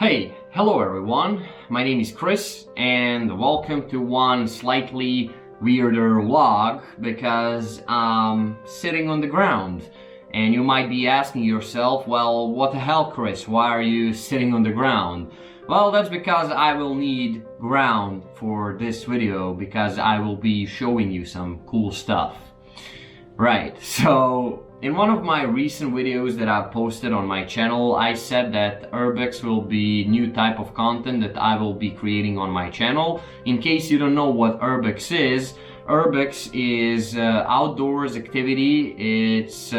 Hello everyone, my name is Chris and welcome to one slightly weirder vlog because I'm sitting on the ground. And you might be asking yourself, well, what the hell, Chris, why are you sitting on the ground? Well, that's because I will need ground for this video because I will be showing you some cool stuff. Right, so in one of my recent videos that I've posted on my channel, I said that Urbex will be new type of content that I will be creating on my channel. In case you don't know what Urbex is outdoors activity. It's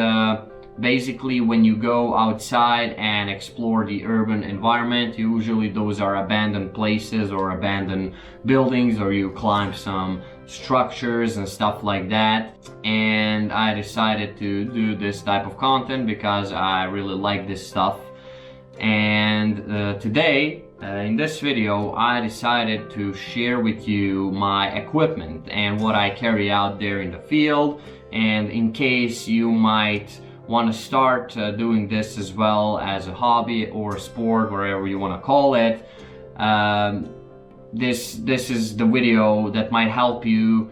basically when you go outside and explore the urban environment. Usually those are abandoned places or abandoned buildings, or you climb some structures and stuff like that. And I decided to do this type of content because I really like this stuff. And today in this video I decided to share with you my equipment and what I carry out there in the field. And in case you might want to start doing this as well as a hobby or a sport, whatever you want to call it, this is the video that might help you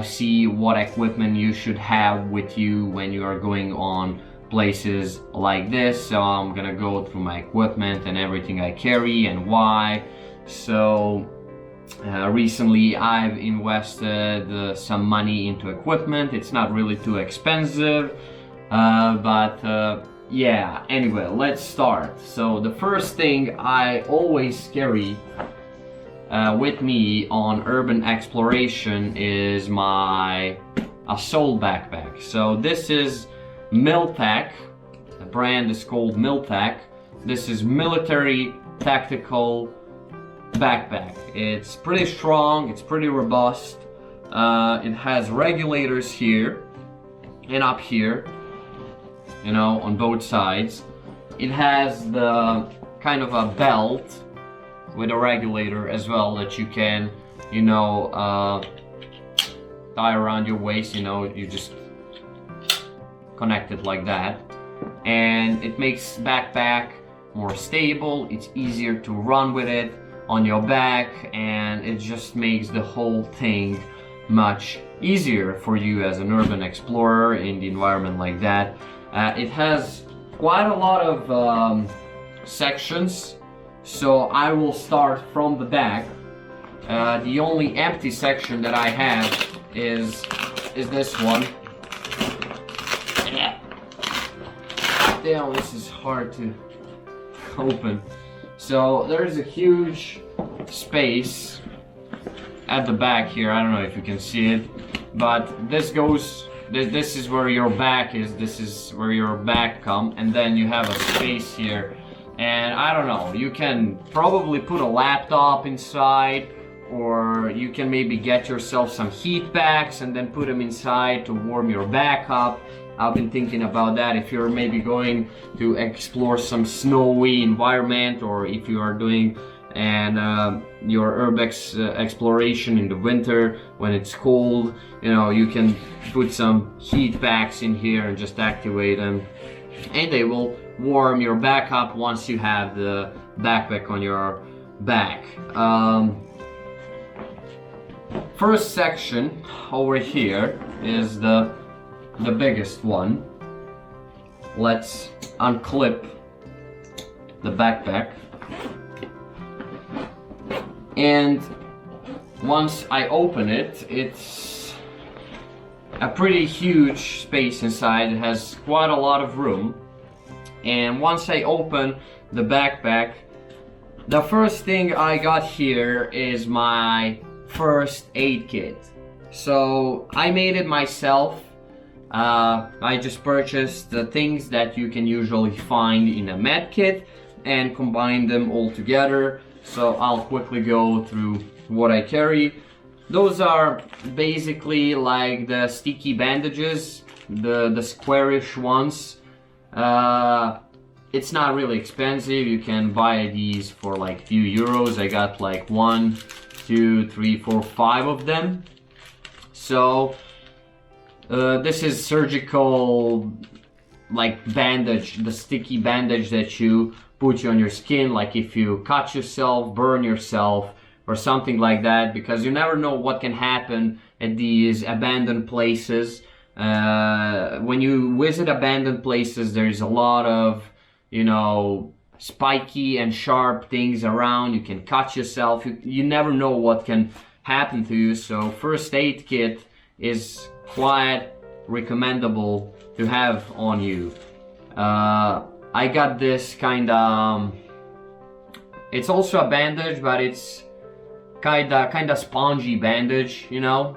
see what equipment you should have with you when you are going on places like this. So I'm gonna go through my equipment and everything I carry and why. So recently I've invested some money into equipment. It's not really too expensive, yeah, anyway, let's start. So the first thing I always carry with me on urban exploration is my assault backpack. So this is Miltech. The brand is called Miltech. This is military tactical backpack. It's pretty strong, it's pretty robust. It has regulators here and up here, you know, on both sides. It has the kind of a belt with a regulator as well that you can, you know, tie around your waist. You know, you just connect it like that, and it makes backpack more stable. It's easier to run with it on your back, and it just makes the whole thing much easier for you as an urban explorer in the environment like that. It has quite a lot of sections, so I will start from the back. The only empty section that I have is this one. Damn, this is hard to open. So there's a huge space at the back here. I don't know if you can see it, but this is where your back is. This is where your back comes, and then you have a space here. And I don't know, you can probably put a laptop inside, or you can maybe get yourself some heat packs and then put them inside to warm your back up. I've been thinking about that if you're maybe going to explore some snowy environment, or if you are doing your Urbex exploration in the winter when it's cold. You know, you can put some heat packs in here and just activate them, and they will warm your back up once you have the backpack on your back. First section over here is the biggest one. Let's unclip the backpack, and once I open it, it's a pretty huge space inside. It has quite a lot of room. And once I open the backpack, the first thing I got here is my first aid kit. So I made it myself. I just purchased the things that you can usually find in a med kit and combine them all together. So I'll quickly go through what I carry. Those are basically like the sticky bandages, the squarish ones. It's not really expensive. You can buy these for like few euros. I got like 1, 2, 3, 4, 5 of them. So this is surgical like bandage, the sticky bandage that you put on your skin, like if you cut yourself, burn yourself, or something like that, because you never know what can happen at these abandoned places. When you visit abandoned places, there's a lot of, you know, spiky and sharp things around. You can cut yourself. You never know what can happen to you. So first aid kit is quite recommendable to have on you. I got this kind of, it's also a bandage, but it's kind of spongy bandage, you know.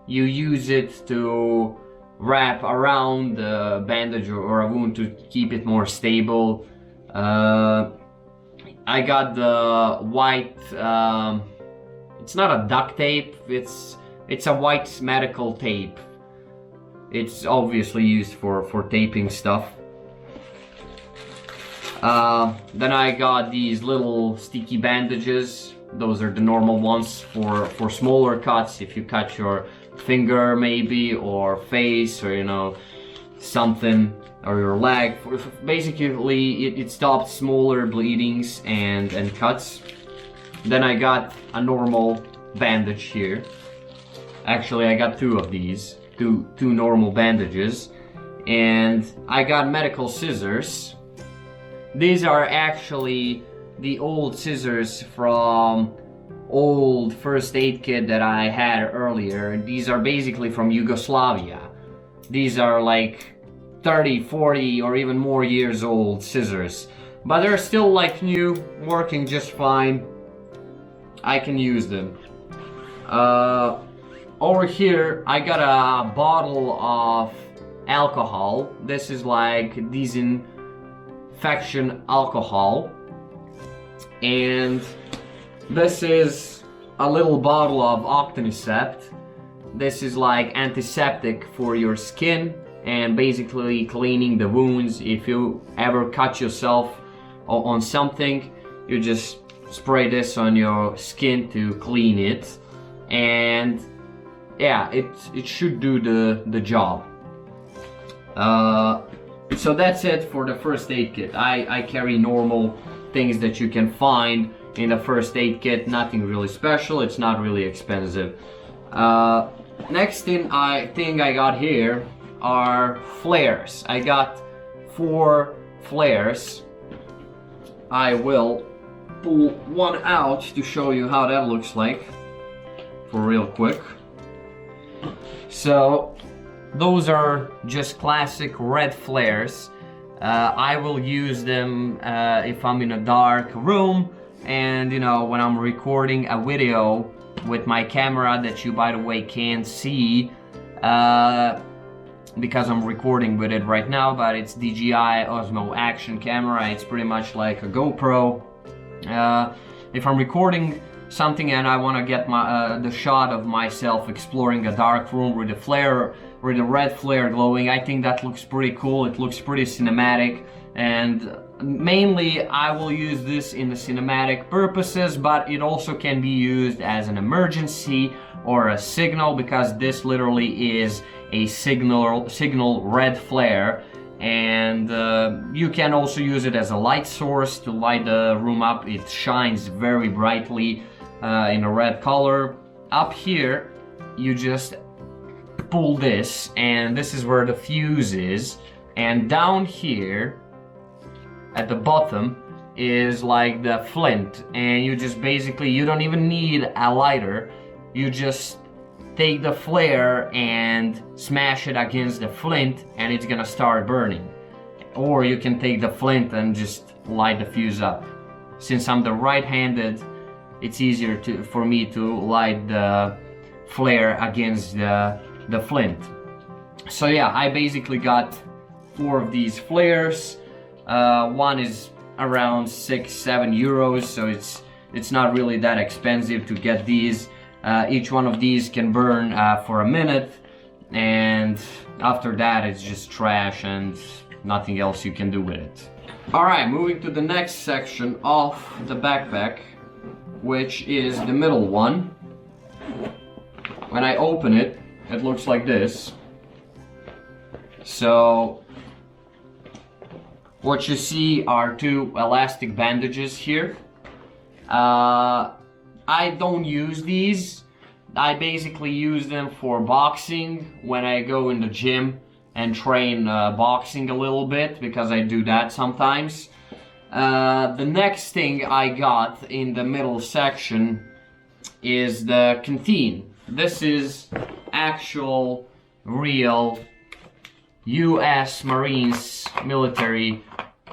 You use it to wrap around the bandage or a wound to keep it more stable. I got the white, it's not a duct tape, it's a white medical tape. It's obviously used for taping stuff. Then I got these little sticky bandages. Those are the normal ones for smaller cuts. If you cut your finger maybe, or face, or you know, something, or your leg. Basically it stops smaller bleedings and cuts. Then I got a normal bandage here. Actually I got two of these, two normal bandages. And I got medical scissors. These are actually the old scissors from old first aid kit that I had earlier. These are basically from Yugoslavia. These are like 30, 40 or even more years old scissors, but they're still like new, working just fine. I can use them. Over here I got a bottle of alcohol. This is like disinfection alcohol, and this is a little bottle of Octanicept. This is like antiseptic for your skin and basically cleaning the wounds. If you ever cut yourself on something, you just spray this on your skin to clean it, and yeah, it should do the job. So that's it for the first aid kit. I carry normal things that you can find in the first aid kit, nothing really special, it's not really expensive. Next thing I got here are flares. I got 4 flares. I will pull one out to show you how that looks like for real quick. So those are just classic red flares. I will use them if I'm in a dark room, and you know, when I'm recording a video with my camera that you, by the way, can't see because I'm recording with it right now, but it's DJI Osmo Action camera. It's pretty much like a GoPro. If I'm recording something and I want to get the shot of myself exploring a dark room with a flare, with a red flare glowing, I think that looks pretty cool. It looks pretty cinematic, and mainly I will use this in the cinematic purposes, but it also can be used as an emergency or a signal, because this literally is a signal red flare. And you can also use it as a light source to light the room up. It shines very brightly in a red color. Up here you just pull this, and this is where the fuse is, and down here at the bottom is like the flint, and you just basically, you don't even need a lighter, you just take the flare and smash it against the flint and it's gonna start burning. Or you can take the flint and just light the fuse up. Since I'm the right-handed, it's easier for me to light the flare against the flint. So yeah, I basically got 4 of these flares. One is around 6-7 euros, so it's not really that expensive to get these. Each one of these can burn for a minute, and after that it's just trash and nothing else you can do with it. Alright, moving to the next section of the backpack, which is the middle one. When I open it, it looks like this. So What you see are two elastic bandages here. I don't use these. I basically use them for boxing when I go in the gym and train boxing a little bit, because I do that sometimes. The next thing I got in the middle section is the canteen. This is actual, real US Marines military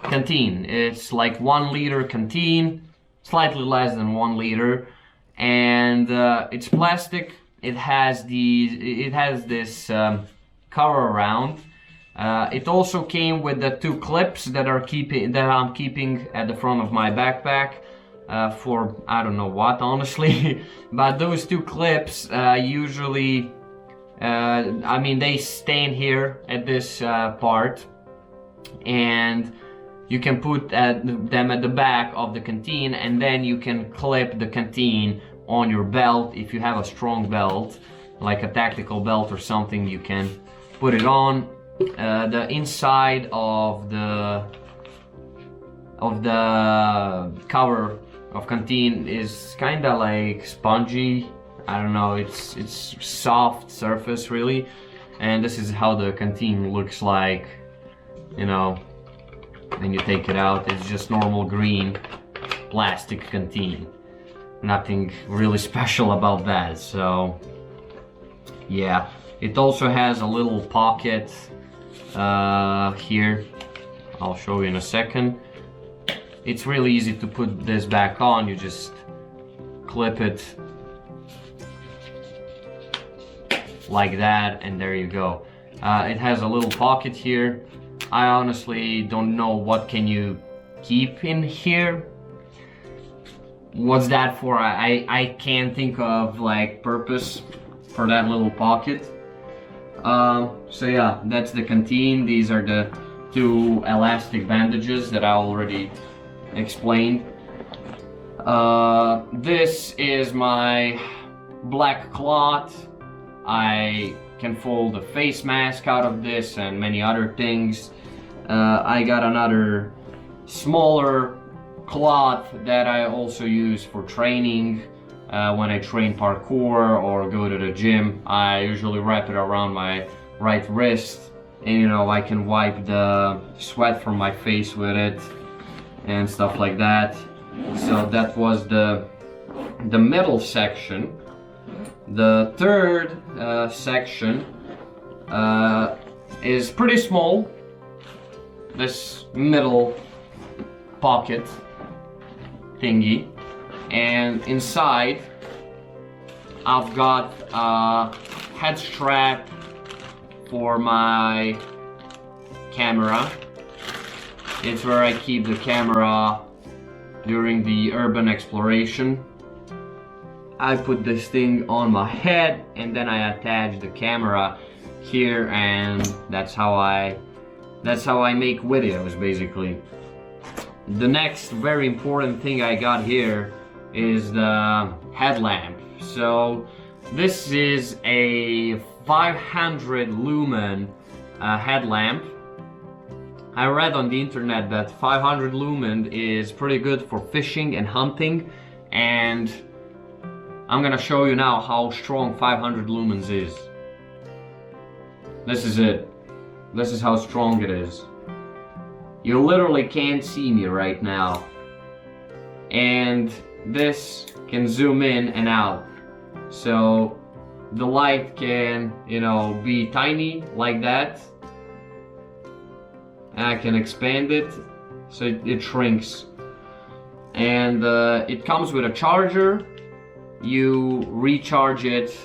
canteen. It's like 1 liter canteen, slightly less than 1 liter, and it's plastic. It has this cover around. It also came with the 2 clips that I'm keeping at the front of my backpack for I don't know what, honestly. But those 2 clips usually, I mean, they stand here at this part, and you can put them at the back of the canteen, and then you can clip the canteen on your belt. If you have a strong belt, like a tactical belt or something, you can put it on. The inside of the cover of canteen is kind of like spongy. I don't know, it's soft surface really, and this is how the canteen looks like, you know, when you take it out. It's just normal green plastic canteen, nothing really special about that. So yeah, it also has a little pocket here. I'll show you in a second. It's really easy to put this back on. You just clip it like that, and there you go. It has a little pocket here. I honestly don't know what can you keep in here. What's that for? I can't think of like purpose for that little pocket. So yeah, that's the canteen. These are the 2 elastic bandages that I already explained. This is my black cloth. I can fold a face mask out of this and many other things. I got another smaller cloth that I also use for training. When I train parkour or go to the gym, I usually wrap it around my right wrist, and you know, I can wipe the sweat from my face with it and stuff like that. So that was the middle section. The third section is pretty small. This middle pocket thingy, and inside I've got a head strap for my camera. It's where I keep the camera during the urban exploration. I put this thing on my head, and then I attach the camera here, and that's how I make videos, basically. The next very important thing I got here is the headlamp. So this is a 500 lumen headlamp. I read on the internet that 500 lumen is pretty good for fishing and hunting, and I'm gonna show you now how strong 500 lumens is. This is it. This is how strong it is. You literally can't see me right now. And this can zoom in and out. So the light can, you know, be tiny like that. And I can expand it so it shrinks. And it comes with a charger. You recharge it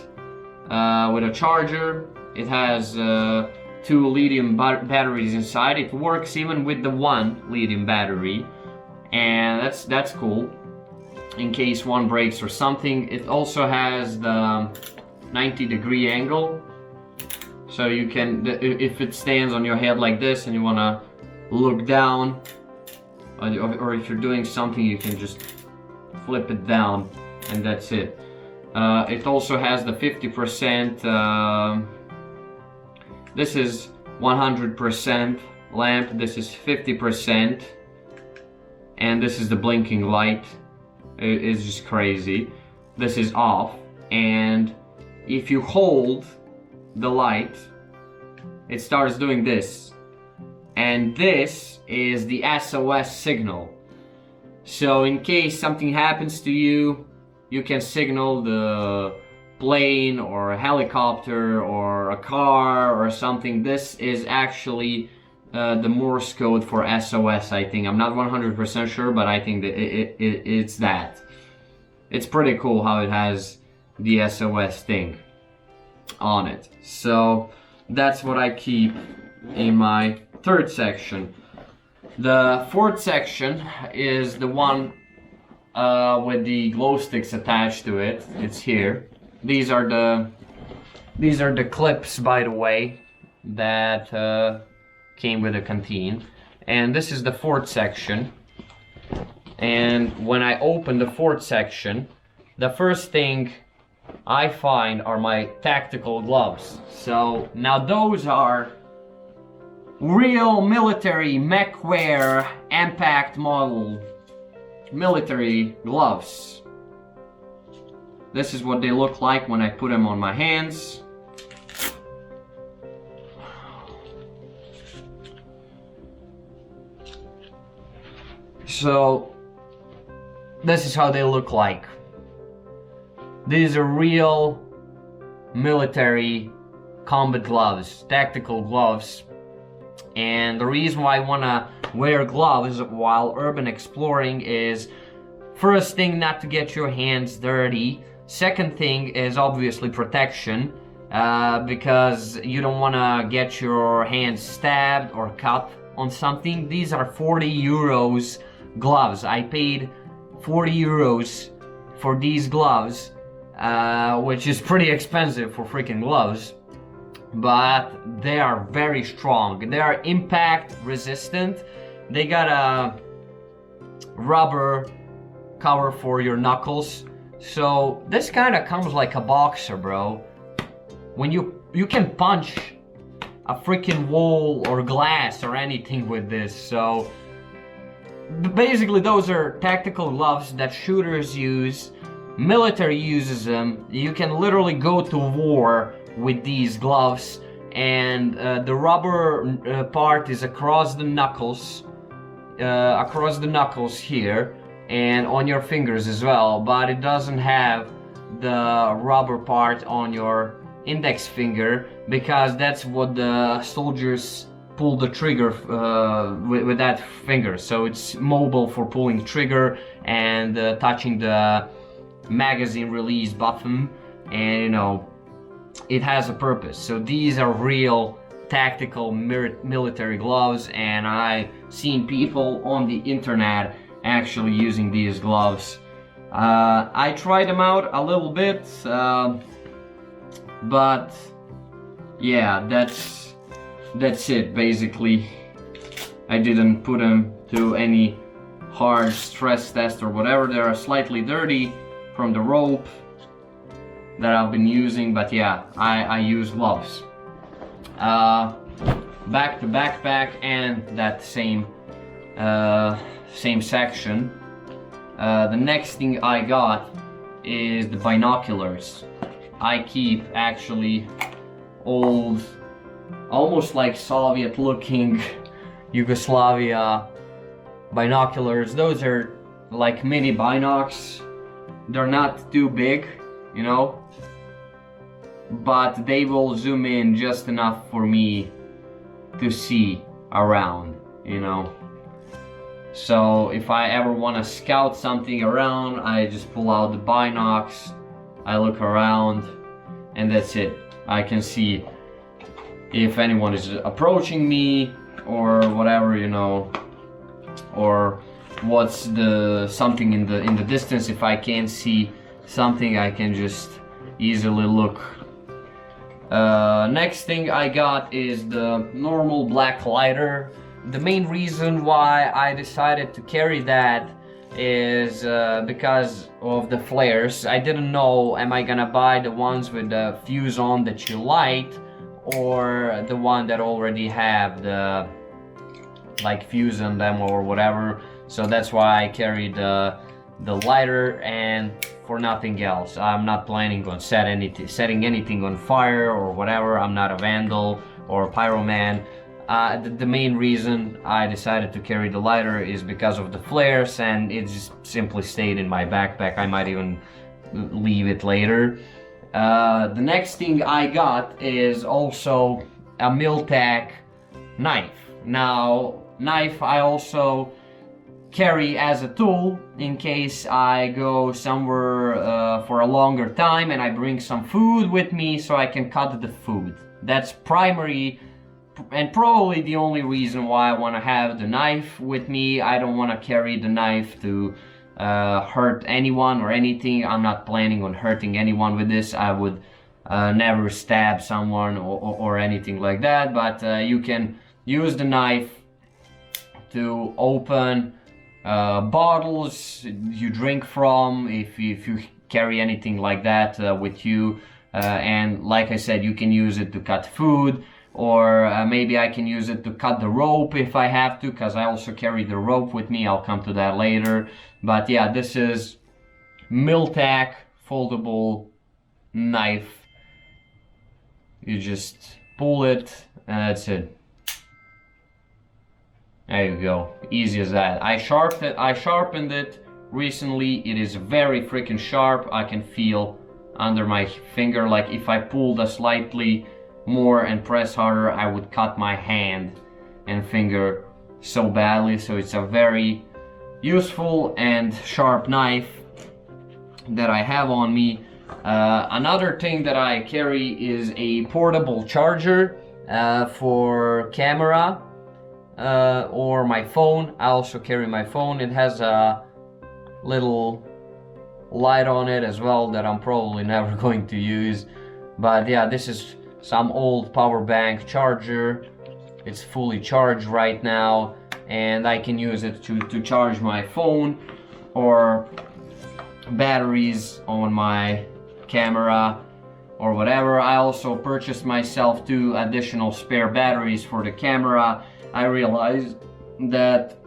with a charger. It has 2 lithium batteries inside. It works even with the 1 lithium battery, and that's cool in case one breaks or something. It also has the 90-degree angle, so you can, if it stands on your head like this and you want to look down, or if you're doing something, you can just flip it down, and that's it. It also has the 50%, this is 100% lamp. This is 50%, and this is the blinking light. It's just crazy. This is off, and if you hold the light, it starts doing this, and this is the SOS signal. So in case something happens to you, you can signal the plane or a helicopter or a car or something. This is actually the Morse code for SOS, I think. I'm not 100% sure, but I think that it's that. It's pretty cool how it has the SOS thing on it. So that's what I keep in my third section. The fourth section is the one with the glow sticks attached to it. It's here. These are the clips, by the way, that came with the canteen. And this is the fourth section. And when I open the fourth section, the first thing I find are my tactical gloves. So now those are real military mech-wear impact model military gloves. This is what they look like when I put them on my hands. So this is how they look like. These are real military combat gloves, tactical gloves. And the reason why I want to wear gloves while urban exploring is, first thing, not to get your hands dirty. Second thing is obviously protection, because you don't want to get your hands stabbed or cut on something. These are 40 euros gloves. I paid 40 euros for these gloves, which is pretty expensive for freaking gloves. But they are very strong. They are impact resistant. They got a rubber cover for your knuckles. So this kind of comes like a boxer, bro. When you can punch a freaking wall or glass or anything with this. So basically those are tactical gloves that shooters use. Military uses them. You can literally go to war with these gloves, and the rubber part is across the knuckles here and on your fingers as well, but it doesn't have the rubber part on your index finger, because that's what the soldiers pull the trigger with that finger. So it's mobile for pulling trigger and touching the magazine release button, and you know, it has a purpose. So these are real tactical military gloves, and I've seen people on the internet actually using these gloves. I tried them out a little bit, but yeah, that's it basically. I didn't put them to any hard stress test or whatever. They are slightly dirty from the rope that I've been using, but yeah, I use gloves. Back to backpack and that same section. The next thing I got is the binoculars. I keep actually old, almost like Soviet looking Yugoslavia binoculars. Those are like mini binocs. They're not too big, you know, but they will zoom in just enough for me to see around, you know. So if I ever want to scout something around, I just pull out the binocs, I look around, and that's it. I can see if anyone is approaching me or whatever, you know, or what's the something in the distance. If I can't see something, I can just easily look. Next thing I got is the normal black lighter. The main reason why I decided to carry that is because of the flares. I didn't know, am I gonna buy the ones with the fuse on that you light, or the one that already have the like fuse on them or whatever. So that's why I carried the lighter, and for nothing else. I'm not planning on setting anything on fire or whatever. I'm not a vandal or a pyroman. The main reason I decided to carry the lighter is because of the flares, and it just simply stayed in my backpack. I might even leave it later. The next thing I got is also a Miltac knife. Now, knife I also carry as a tool in case I go somewhere for a longer time and I bring some food with me so I can cut the food. That's primary and probably the only reason why I want to have the knife with me. I don't want to carry the knife to hurt anyone or anything. I'm not planning on hurting anyone with this. I would never stab someone or anything like that, but you can use the knife to open bottles you drink from, if you carry anything like that with you, and like I said, you can use it to cut food, or maybe I can use it to cut the rope if I have to, because I also carry the rope with me. I'll come to that later. But yeah, this is Miltac foldable knife. You just pull it and that's it. There you go, easy as that. I sharpened it recently. It is very freaking sharp. I can feel under my finger, like if I pulled a slightly more and press harder, I would cut my hand and finger so badly. So it's a very useful and sharp knife that I have on me. Another thing that I carry is a portable charger for camera. Or my phone. I also carry my phone. It has a little light on it as well that I'm probably never going to use. But yeah, this is some old power bank charger. It's fully charged right now, and I can use it to charge my phone or batteries on my camera or whatever. I also purchased myself 2 additional spare batteries for the camera. I realized that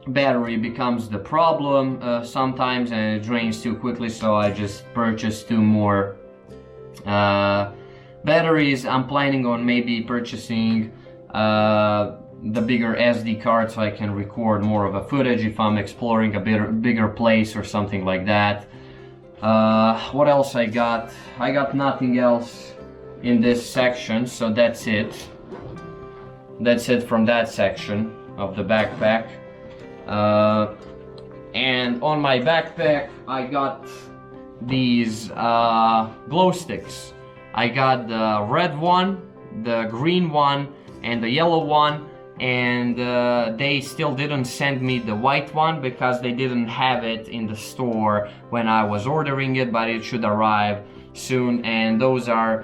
battery becomes the problem sometimes, and it drains too quickly, so I just purchased 2 more batteries. I'm planning on maybe purchasing the bigger SD card so I can record more of a footage if I'm exploring a bigger place or something like that. What else I got? I got nothing else in this section, so that's it. That's it from that section of the backpack. And on my backpack I got these glow sticks. I got the red one, the green one, and the yellow one, and they still didn't send me the white one because they didn't have it in the store when I was ordering it, but it should arrive soon. And those are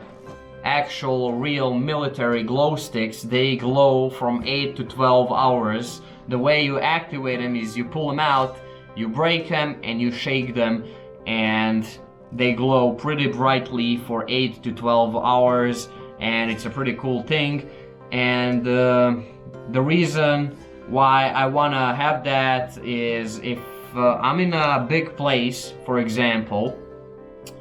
actual real military glow sticks. They glow from 8 to 12 hours. The way you activate them is you pull them out, you break them, and you shake them, and they glow pretty brightly for 8 to 12 hours, and it's a pretty cool thing. And the reason why I wanna have that is if I'm in a big place, for example,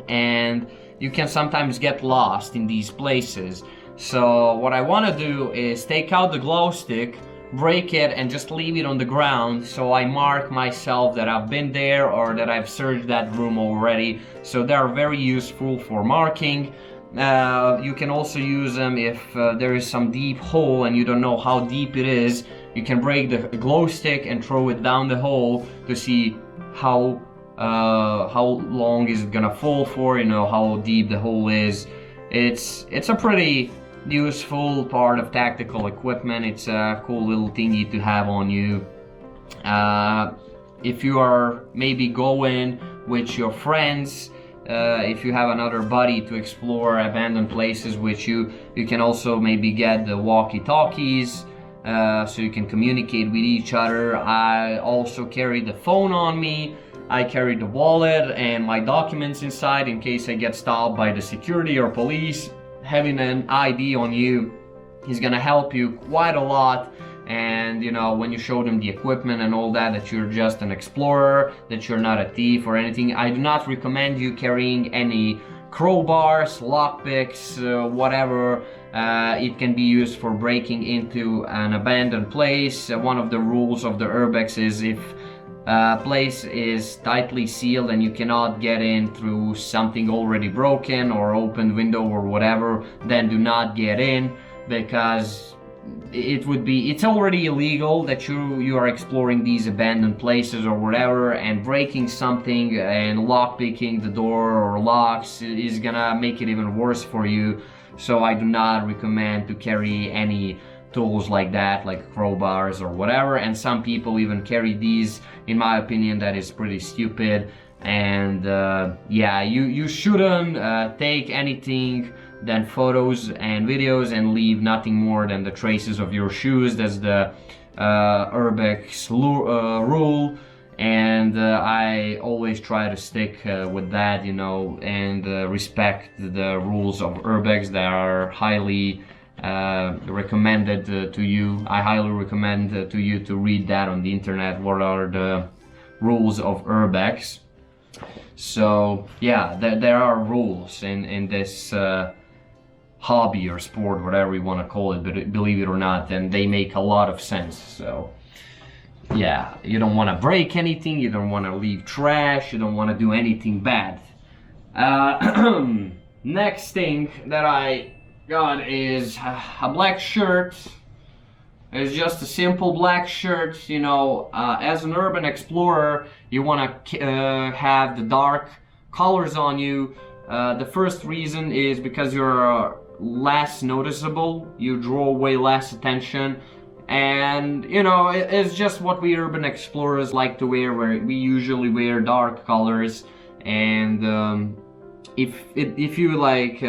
and you can sometimes get lost in these places. So what I want to do is take out the glow stick, break it, and just leave it on the ground so I mark myself that I've been there or that I've searched that room already. So they're very useful for marking. You can also use them if there is some deep hole and you don't know how deep it is. You can break the glow stick and throw it down the hole to see how long is it gonna fall for, you know, how deep the hole is. It's a pretty useful part of tactical equipment. It's a cool little thingy to have on you. If you are maybe going with your friends, if you have another buddy to explore abandoned places with you, you can also maybe get the walkie-talkies so you can communicate with each other. I also carry the phone on me. I carry the wallet and my documents inside in case I get stopped by the security or police. Having an ID on you is gonna help you quite a lot, and you know, when you show them the equipment and all that, that you're just an explorer, that you're not a thief or anything. I do not recommend you carrying any crowbars, lockpicks, whatever. It can be used for breaking into an abandoned place. One of the rules of the Urbex is if a place is tightly sealed and you cannot get in through something already broken or open window or whatever, then do not get in, because it's already illegal that you are exploring these abandoned places or whatever, and breaking something and lockpicking the door or locks is gonna make it even worse for you. So I do not recommend to carry any tools like that, like crowbars or whatever. And some people even carry these. In my opinion, that is pretty stupid. And yeah, you shouldn't take anything than photos and videos and leave nothing more than the traces of your shoes. That's the Urbex rule, and I always try to stick with that, you know, and respect the rules of Urbex that are highly recommended to you. I highly recommend to you to read that on the internet, what are the rules of Urbex. So yeah, there are rules in this hobby or sport, whatever you want to call it, but believe it or not, and they make a lot of sense. So yeah, you don't want to break anything, you don't want to leave trash, you don't want to do anything bad. Next thing that I got is a black shirt. It's just a simple black shirt, you know. As an urban explorer, you want to have the dark colors on you. The first reason is because you're less noticeable, you draw way less attention, and you know, it's just what we urban explorers like to wear, where we usually wear dark colors. And if you like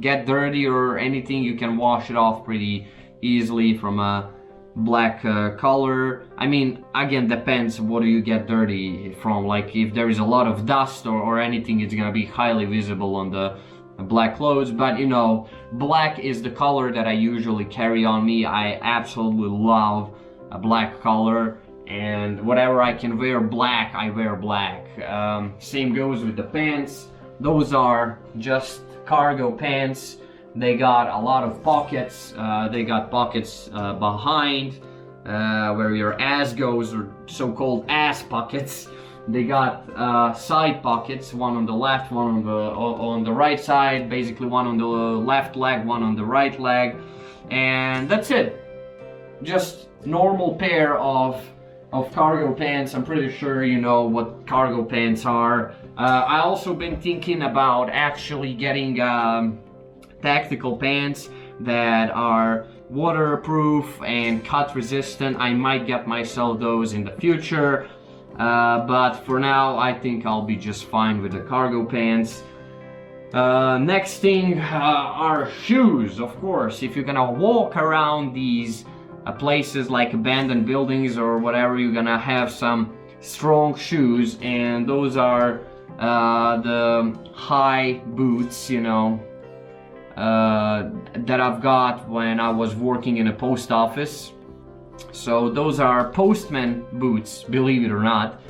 get dirty or anything, you can wash it off pretty easily from a black color. I mean, again, depends what do you get dirty from. Like if there is a lot of dust or anything, it's gonna be highly visible on the black clothes. But you know, black is the color that I usually carry on me. I absolutely love a black color, and whatever I can wear black, I wear black. Same goes with the pants. Those are just cargo pants. They got a lot of pockets. They got pockets behind where your ass goes, or so-called ass pockets. They got side pockets, one on the left, one on the right side, basically one on the left leg, one on the right leg, and that's it. Just normal pair of cargo pants. I'm pretty sure you know what cargo pants are. I also been thinking about actually getting tactical pants that are waterproof and cut resistant. I might get myself those in the future. But for now, I think I'll be just fine with the cargo pants. Next thing are shoes, of course. If you're gonna walk around these places like abandoned buildings or whatever, you're gonna have some strong shoes, and those are the high boots, you know, that I've got when I was working in a post office. So those are postman boots, believe it or not,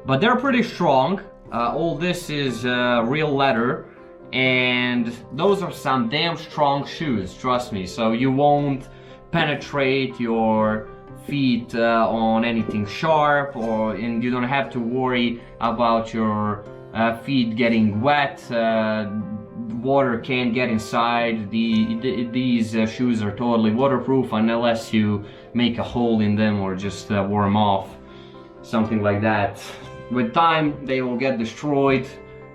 but they're pretty strong. All this is real leather, and those are some damn strong shoes, trust me. So you won't penetrate your feet on anything sharp, and you don't have to worry about your feet getting wet. Water can't get inside. These shoes are totally waterproof unless you make a hole in them or just warm off, something like that. With time they will get destroyed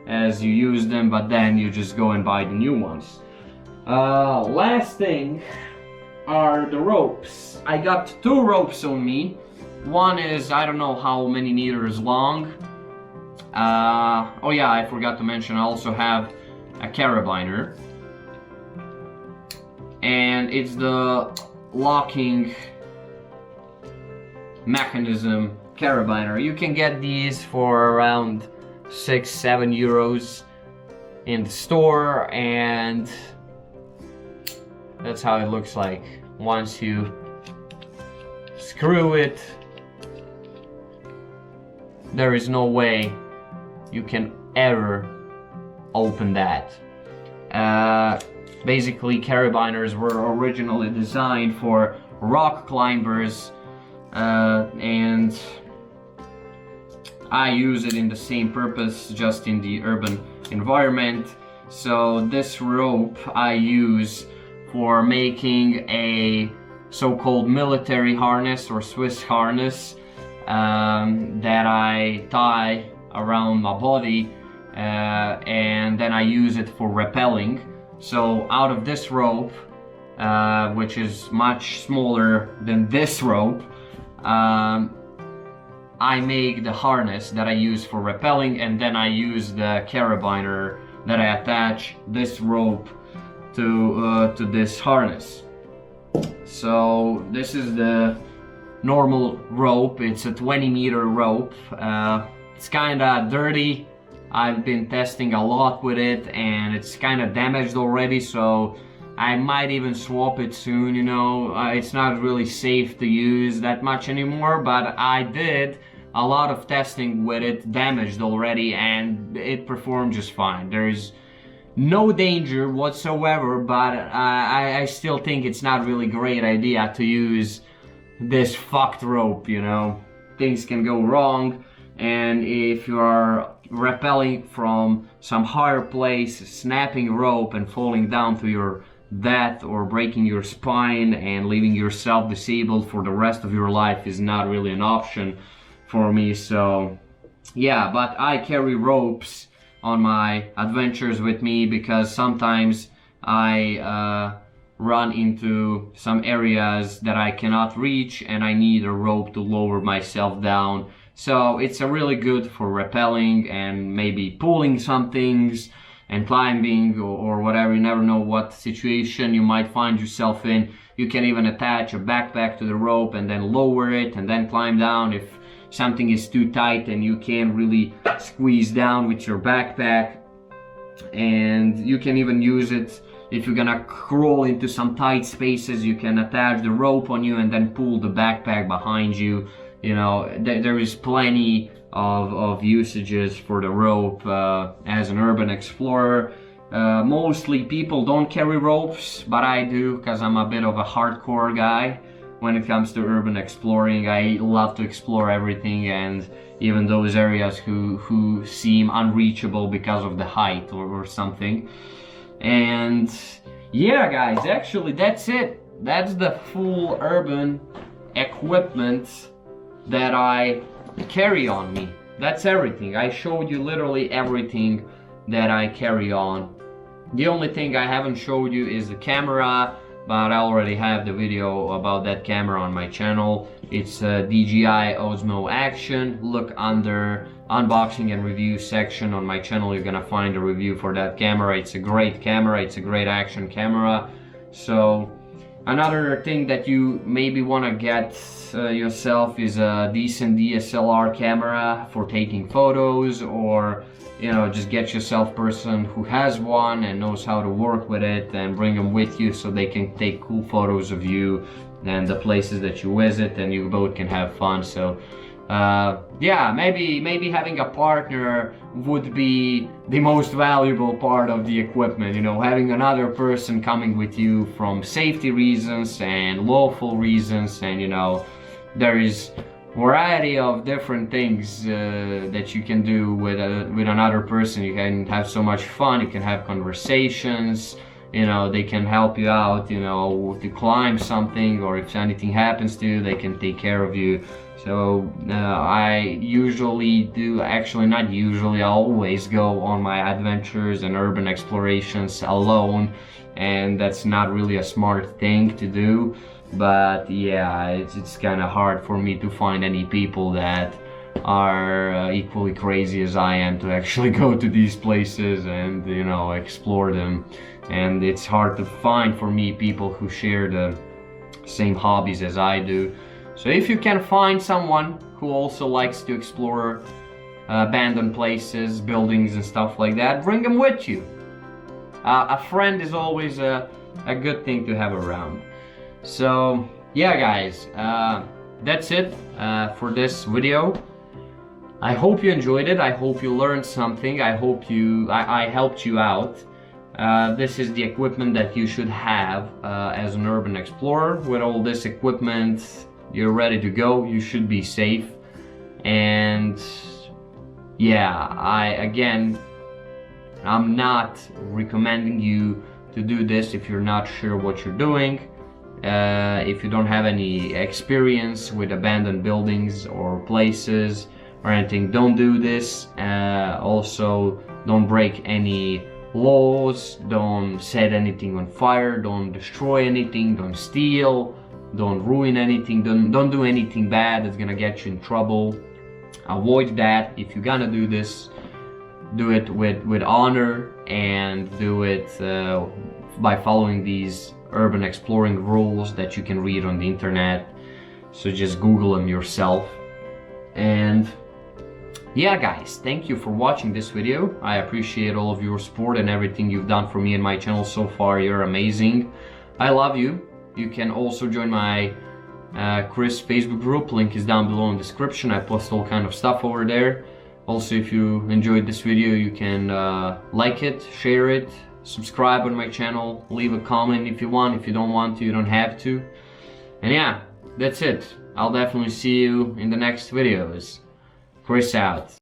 as you use them, but then you just go and buy the new ones. Last thing are the ropes. I got 2 ropes on me. One is, I don't know how many meters long. Oh yeah, I forgot to mention, I also have a carabiner, and it's the locking mechanism carabiner. You can get these for around 6-7 euros in the store, and that's how it looks like once you screw it. There is no way you can ever open that. Basically, carabiners were originally designed for rock climbers, and I use it in the same purpose, just in the urban environment. So this rope I use for making a so-called military harness or Swiss harness that I tie around my body, and then I use it for rappelling. So out of this rope, which is much smaller than this rope, I make the harness that I use for rappelling, and then I use the carabiner that I attach this rope to this harness. So this is the normal rope. It's a 20-meter rope. It's kinda dirty. I've been testing a lot with it and it's kinda damaged already, so I might even swap it soon, you know. It's not really safe to use that much anymore, but I did a lot of testing with it, damaged already, and it performed just fine. There's no danger whatsoever, but I still think it's not really a great idea to use this fucked rope, you know. Things can go wrong, and if you are rappelling from some higher place, snapping rope and falling down to your death or breaking your spine and leaving yourself disabled for the rest of your life is not really an option for me. So yeah, but I carry ropes on my adventures with me because sometimes I run into some areas that I cannot reach and I need a rope to lower myself down. So it's a really good for rappelling and maybe pulling some things and climbing or whatever. You never know what situation you might find yourself in. You can even attach a backpack to the rope and then lower it and then climb down if something is too tight and you can't really squeeze down with your backpack. And you can even use it if you're gonna crawl into some tight spaces. You can attach the rope on you and then pull the backpack behind you. You know, there is plenty of usages for the rope as an urban explorer. Mostly people don't carry ropes, but I do because I'm a bit of a hardcore guy when it comes to urban exploring. I love to explore everything, and even those areas who seem unreachable because of the height or something. And yeah guys, actually that's it. That's the full urban equipment that I carry on me. That's everything. I showed you literally everything that I carry on. The only thing I haven't showed you is the camera, but I already have the video about that camera on my channel. It's a DJI Osmo Action. Look under unboxing and review section on my channel, you're gonna find a review for that camera. It's a great camera, it's a great action camera. So another thing that you maybe want to get yourself is a decent DSLR camera for taking photos, or you know, just get yourself a person who has one and knows how to work with it and bring them with you so they can take cool photos of you and the places that you visit, and you both can have fun. So yeah, maybe having a partner would be the most valuable part of the equipment, you know, having another person coming with you from safety reasons and lawful reasons. And you know, there is variety of different things that you can do with another person. You can have so much fun, you can have conversations, you know, they can help you out, you know, to climb something, or if anything happens to you, they can take care of you. So I usually do, actually not usually, I always go on my adventures and urban explorations alone, and that's not really a smart thing to do. But yeah, it's kind of hard for me to find any people that are equally crazy as I am to actually go to these places and, you know, explore them. And it's hard to find for me people who share the same hobbies as I do. So if you can find someone who also likes to explore abandoned places, buildings and stuff like that, bring them with you. A friend is always a good thing to have around. So yeah guys, that's it for this video. I hope you enjoyed it. I hope you learned something. I hope I helped you out. This is the equipment that you should have as an urban explorer. With all this equipment, you're ready to go. You should be safe. And yeah, I'm not recommending you to do this if you're not sure what you're doing. If you don't have any experience with abandoned buildings or places or anything, don't do this. Also, don't break any laws, don't set anything on fire, don't destroy anything, don't steal, don't ruin anything, don't do anything bad that's gonna get you in trouble. Avoid that. If you're gonna do this, do it with honor, and do it by following these urban exploring rules that you can read on the internet. So just Google them yourself. And yeah, guys, thank you for watching this video. I appreciate all of your support and everything you've done for me and my channel so far. You're amazing. I love you. You can also join my Chris Facebook group. Link is down below in the description. I post all kind of stuff over there. Also, if you enjoyed this video, you can like it, share it, subscribe on my channel, leave a comment if you want. If you don't want to, you don't have to. And yeah, that's it. I'll definitely see you in the next videos. Chris out.